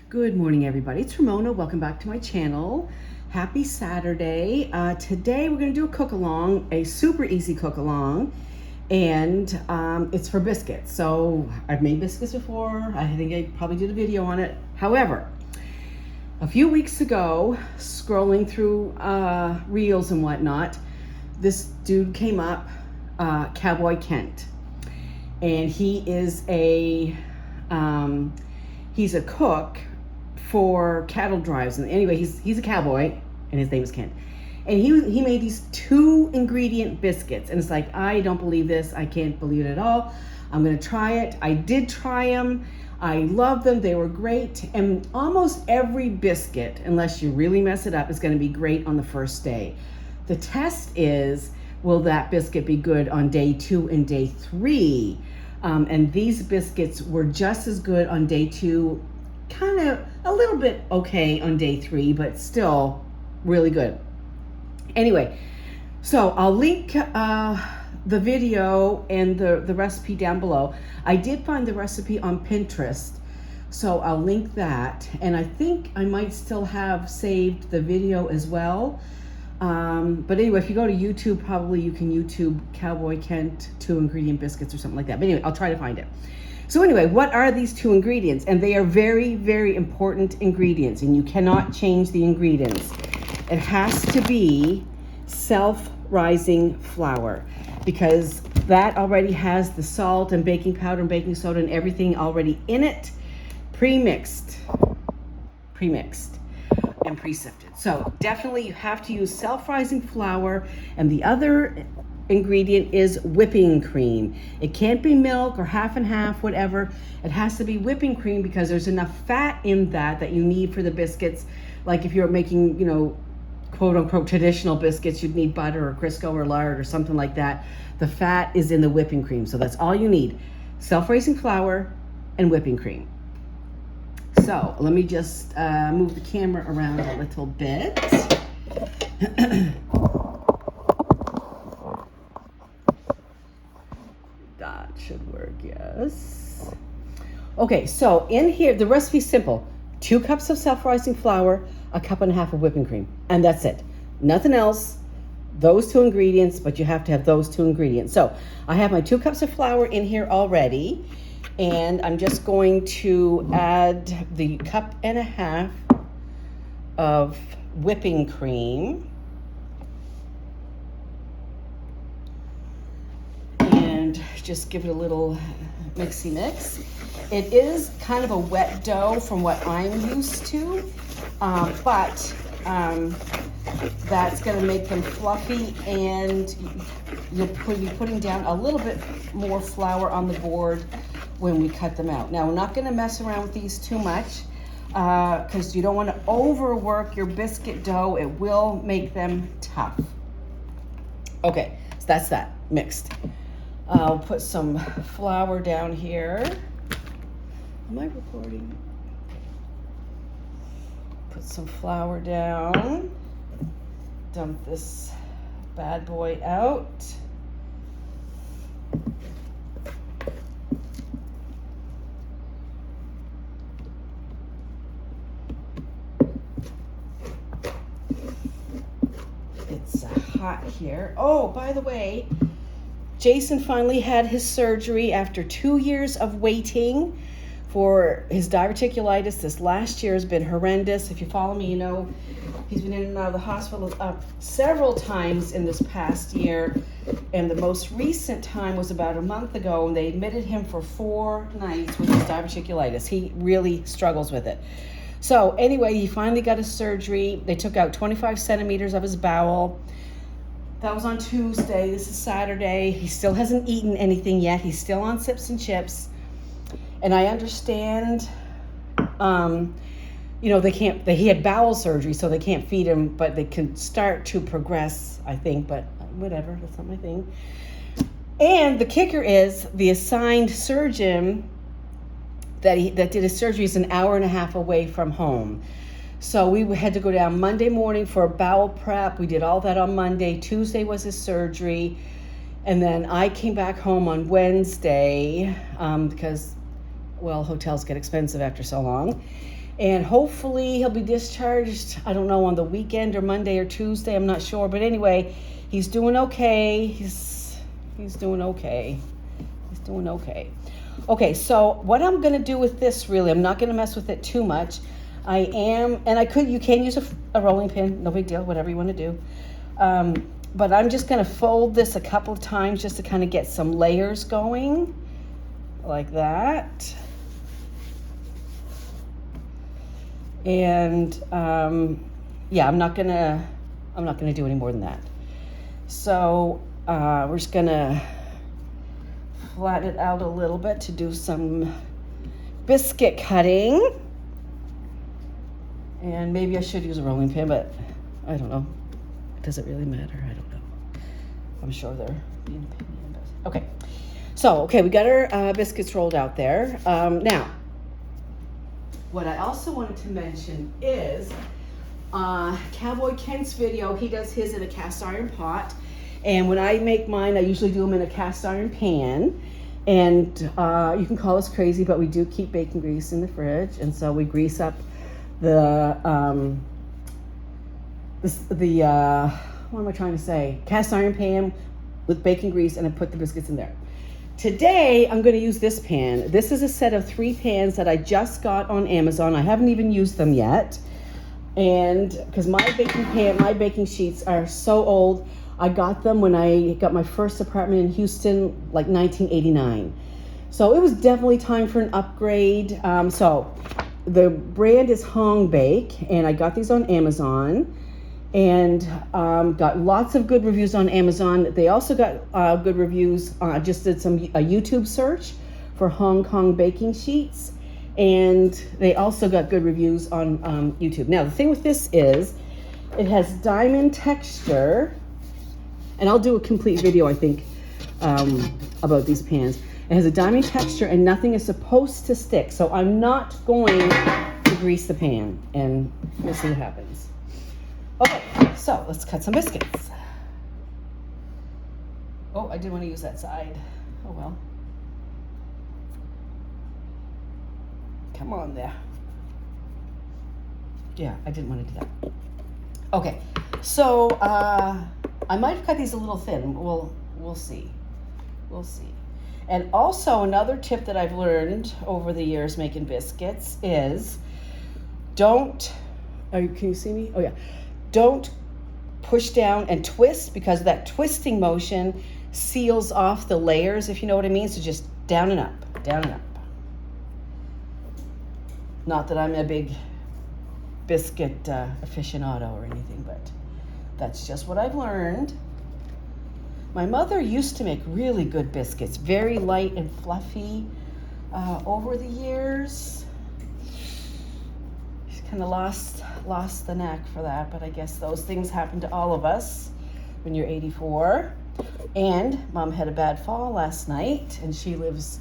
Good morning, everybody. It's Ramona. Welcome back to my channel. Happy Saturday. Today we're going to do a cook-along, a super easy cook-along, and it's for biscuits. So I've made biscuits before. I think I probably did a video on it. However, a few weeks ago, scrolling through reels and whatnot, this dude came up, Cowboy Kent, and he is he's a cook for cattle drives. And anyway, he's a cowboy, and his name is Kent. And he made these 2-ingredient biscuits, and it's like, I don't believe this. I can't believe it at all. I'm gonna try it. I did try them. I love them. They were great. And almost every biscuit, unless you really mess it up, is gonna be great on the first day. The test is, will that biscuit be good on day 2 and day 3? And these biscuits were just as good on day 2, kind of a little bit okay on day 3, but still really good. Anyway, so I'll link the video and the recipe down below. I did find the recipe on Pinterest, so I'll link that. And I think I might still have saved the video as well. But anyway, if you go to YouTube, probably you can YouTube Cowboy Kent 2-ingredient biscuits or something like that. But anyway, I'll try to find it. So anyway, what are these 2 ingredients? And they are very, very important ingredients, and you cannot change the ingredients. It has to be self-rising flour, because that already has the salt and baking powder and baking soda and everything already in it, pre-mixed and pre-sifted. So definitely you have to use self-rising flour, and the other ingredient is whipping cream. It can't be milk or half and half, whatever. It has to be whipping cream, because there's enough fat in that you need for the biscuits. Like if you're making, quote unquote traditional biscuits, you'd need butter or Crisco or lard or something like that. The fat is in the whipping cream. So that's all you need: self-raising flour and whipping cream. So let me just move the camera around a little bit. That should work, yes. Okay, so in here, the recipe's simple. 2 cups of self-rising flour, 1.5 cups of whipping cream, and that's it. Nothing else. Those 2 ingredients, but you have to have those 2 ingredients. So I have my 2 cups of flour in here already, and I'm just going to add the 1.5 cups of whipping cream. And just give it a little mixy mix. It is kind of a wet dough from what I'm used to, but that's going to make them fluffy, and you'll be putting down a little bit more flour on the board when we cut them out. Now, we're not going to mess around with these too much, because you don't want to overwork your biscuit dough. It will make them tough. Okay, so that's that mixed. I'll put some flour down here. Am I recording? Put some flour down. Dump this bad boy out. It's hot here. Oh, by the way, Jason finally had his surgery after 2 years of waiting for his diverticulitis. This last year has been horrendous. If you follow me, you know he's been in and out of the hospital several times in this past year. And the most recent time was about a month ago, and they admitted him for 4 nights with his diverticulitis. He really struggles with it. So anyway, he finally got his surgery. They took out 25 centimeters of his bowel. That was on Tuesday. This is Saturday. He still hasn't eaten anything yet. He's still on sips and chips. And I understand, he had bowel surgery, so they can't feed him, but they can start to progress, I think, but whatever, that's not my thing. And the kicker is the assigned surgeon that did his surgery is 1.5 hours away from home. So we had to go down Monday morning for a bowel prep. We did all that on Monday. Tuesday was his surgery. And then I came back home on Wednesday because, well, hotels get expensive after so long. And hopefully he'll be discharged, I don't know, on the weekend or Monday or Tuesday, I'm not sure. But anyway, he's doing okay. He's doing okay. He's doing okay. Okay, so what I'm going to do with this, really, I'm not going to mess with it too much. You can use a rolling pin, no big deal, whatever you want to do. But I'm just going to fold this a couple of times just to kind of get some layers going, like that. And yeah, I'm not gonna do any more than that. So we're just gonna flatten it out a little bit to do some biscuit cutting. And maybe I should use a rolling pin, but I don't know. Does it really matter? I don't know. I'm sure they're being a pain in the ass. Okay. So, okay, we got our biscuits rolled out there. Now, what I also wanted to mention is Cowboy Kent's video. He does his in a cast iron pot. And when I make mine, I usually do them in a cast iron pan. And you can call us crazy, but we do keep bacon grease in the fridge. And so we grease up the what am I trying to say? Cast iron pan with bacon grease, and I put the biscuits in there. Today, I'm going to use this pan. This is a set of 3 pans that I just got on Amazon. I haven't even used them yet. And because my baking sheets are so old, I got them when I got my first apartment in Houston, like 1989. So it was definitely time for an upgrade. So the brand is Hong Bake, and I got these on Amazon. And got lots of good reviews on Amazon. They also got good reviews. Just did a YouTube search for Hong Kong baking sheets, and they also got good reviews on YouTube. Now the thing with this is, it has diamond texture, and I'll do a complete video, I think, about these pans. It has a diamond texture, and nothing is supposed to stick. So I'm not going to grease the pan, and we'll see what happens. Okay, so let's cut some biscuits. Oh, I did want to use that side. Oh well. Come on there. Yeah, I didn't want to do that. Okay, so I might have cut these a little thin. We'll see. We'll see. And also another tip that I've learned over the years making biscuits is can you see me? Oh yeah. Don't push down and twist, because that twisting motion seals off the layers, if you know what I mean. So just down and up, down and up. Not that I'm a big biscuit aficionado or anything, but that's just what I've learned. My mother used to make really good biscuits, very light and fluffy. Over the years, she's kind of lost the knack for that, but I guess those things happen to all of us when you're 84. And Mom had a bad fall last night, and she lives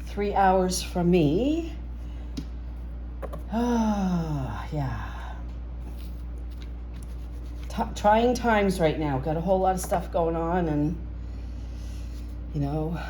3 hours from me. Yeah. Trying times right now. Got a whole lot of stuff going on, and you know.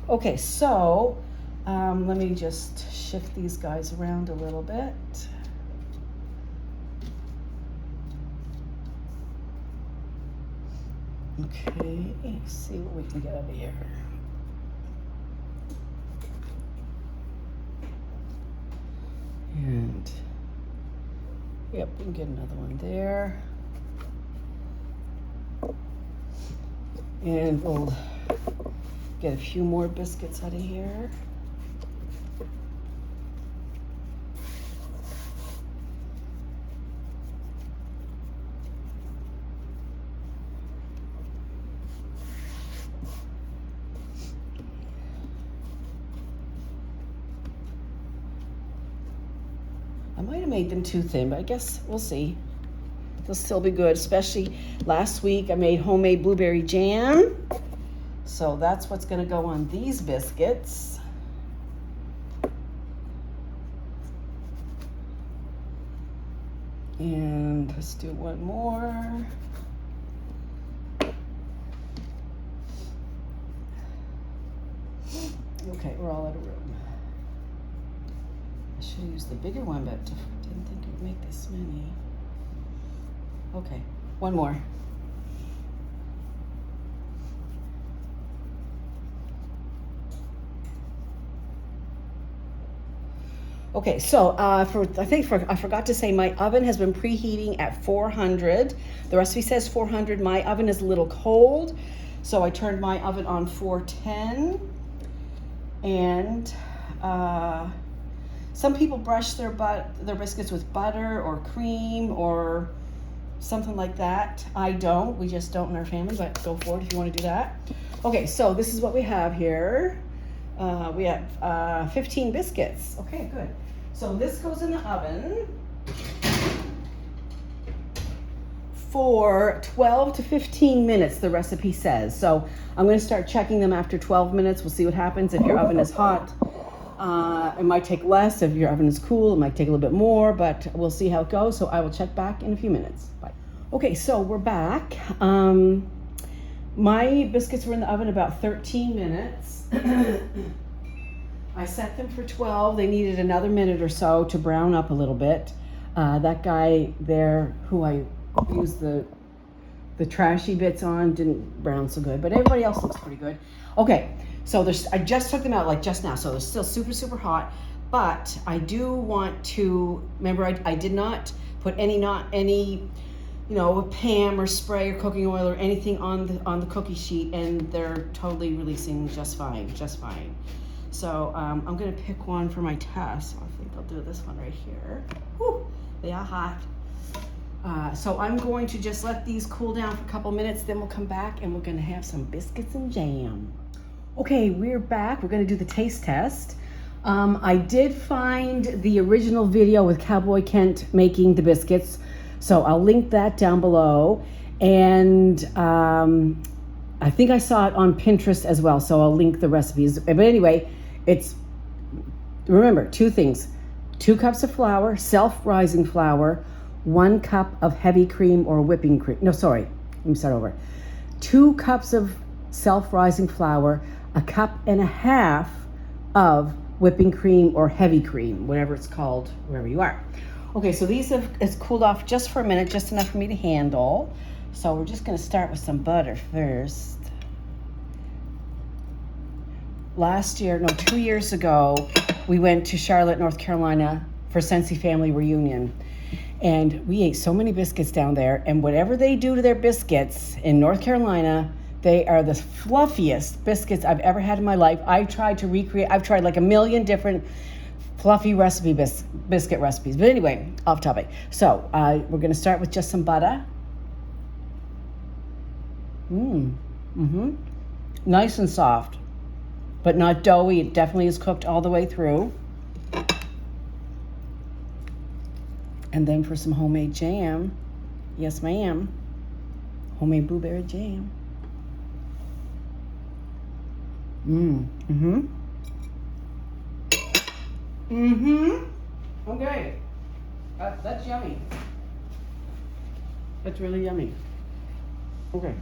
Okay, so let me just shift these guys around a little bit. Okay, let's see what we can get out of here. And yep, we can get another one there. And we'll get a few more biscuits out of here. I might have made them too thin, but I guess we'll see. They'll still be good, especially last week I made homemade blueberry jam. So that's what's going to go on these biscuits. And let's do one more. Okay, we're all out of room. should have used the bigger one, but didn't think it would make this many. Okay, one more. Okay, so I forgot to say my oven has been preheating at 400. The recipe says 400. My oven is a little cold, so I turned my oven on 410. And some people brush their biscuits with butter or cream or something like that. I don't. We just don't in our family, but go for it if you want to do that. Okay, so this is what we have here. We have 15 biscuits. Okay, good. So this goes in the oven for 12 to 15 minutes, the recipe says. So I'm going to start checking them after 12 minutes. We'll see what happens. If your oven is hot, it might take less. If your oven is cool, it might take a little bit more, but we'll see how it goes. So I will check back in a few minutes. Bye. Okay, so we're back. My biscuits were in the oven about 13 minutes. I set them for 12. They needed another minute or so to brown up a little bit. That guy there, who I used the trashy bits on, didn't brown so good, but everybody else looks pretty good. Okay, so I just took them out like just now, so they're still super, super hot, but I do want to, remember I did not put any Pam or spray or cooking oil or anything on the cookie sheet, and they're totally releasing just fine. So I'm gonna pick one for my test. So I think I'll do this one right here. Whew, they are hot. So I'm going to just let these cool down for a couple minutes, then we'll come back and we're gonna have some biscuits and jam. Okay, we're back. We're gonna do the taste test. I did find the original video with Cowboy Kent making the biscuits, so I'll link that down below. And I think I saw it on Pinterest as well, so I'll link the recipes. But anyway, remember, two things: 2 cups of flour, self-rising flour, 1 cup of heavy cream or whipping cream. No, sorry, let me start over. 2 cups of self-rising flour, 1.5 cups of whipping cream or heavy cream, whatever it's called, wherever you are. Okay, so these it's cooled off just for a minute, just enough for me to handle. So we're just gonna start with some butter first. 2 years ago, we went to Charlotte, North Carolina for Sensi family reunion. And we ate so many biscuits down there, and whatever they do to their biscuits in North Carolina, they are the fluffiest biscuits I've ever had in my life. I've tried like a million different fluffy biscuit recipes. But anyway, off topic. So we're gonna start with just some butter. Nice and soft, but not doughy. It definitely is cooked all the way through. And then for some homemade jam, yes ma'am, homemade blueberry jam. Okay, that's yummy. That's really yummy. Okay.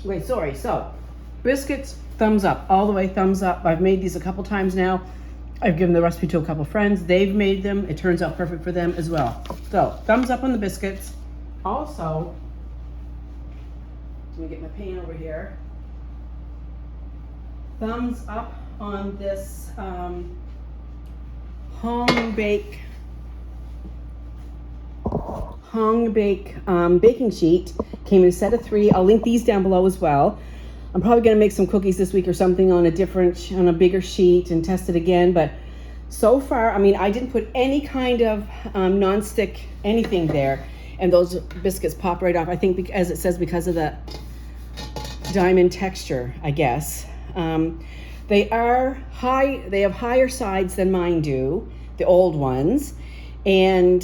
Wait, sorry. So, biscuits, thumbs up, all the way thumbs up. I've made these a couple times now. I've given the recipe to a couple friends. They've made them. It turns out perfect for them as well. So, thumbs up on the biscuits. Also, let me get my pan over here. Thumbs up on this hung bake baking sheet. Came in a set of 3. I'll link these down below as well. I'm probably going to make some cookies this week or something on a bigger sheet and test it again. But so far, I mean, I didn't put any kind of non-stick anything there, and those biscuits pop right off. I think as it says, because of the diamond texture, I guess. They are high. They have higher sides than mine do, the old ones, and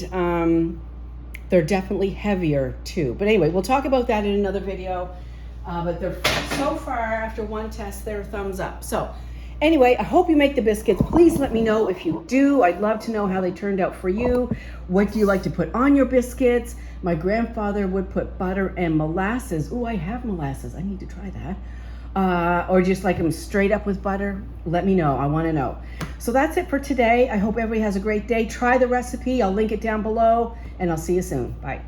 they're definitely heavier too. But anyway, we'll talk about that in another video. But they're, so far, after one test, they're thumbs up. So anyway, I hope you make the biscuits. Please let me know if you do. I'd love to know how they turned out for you. What do you like to put on your biscuits? My grandfather would put butter and molasses. Oh, I have molasses. I need to try that. or just like them straight up with butter, let me know. I want to know. So that's it for today. I hope everybody has a great day. Try the recipe. I'll link it down below, and I'll see you soon. Bye.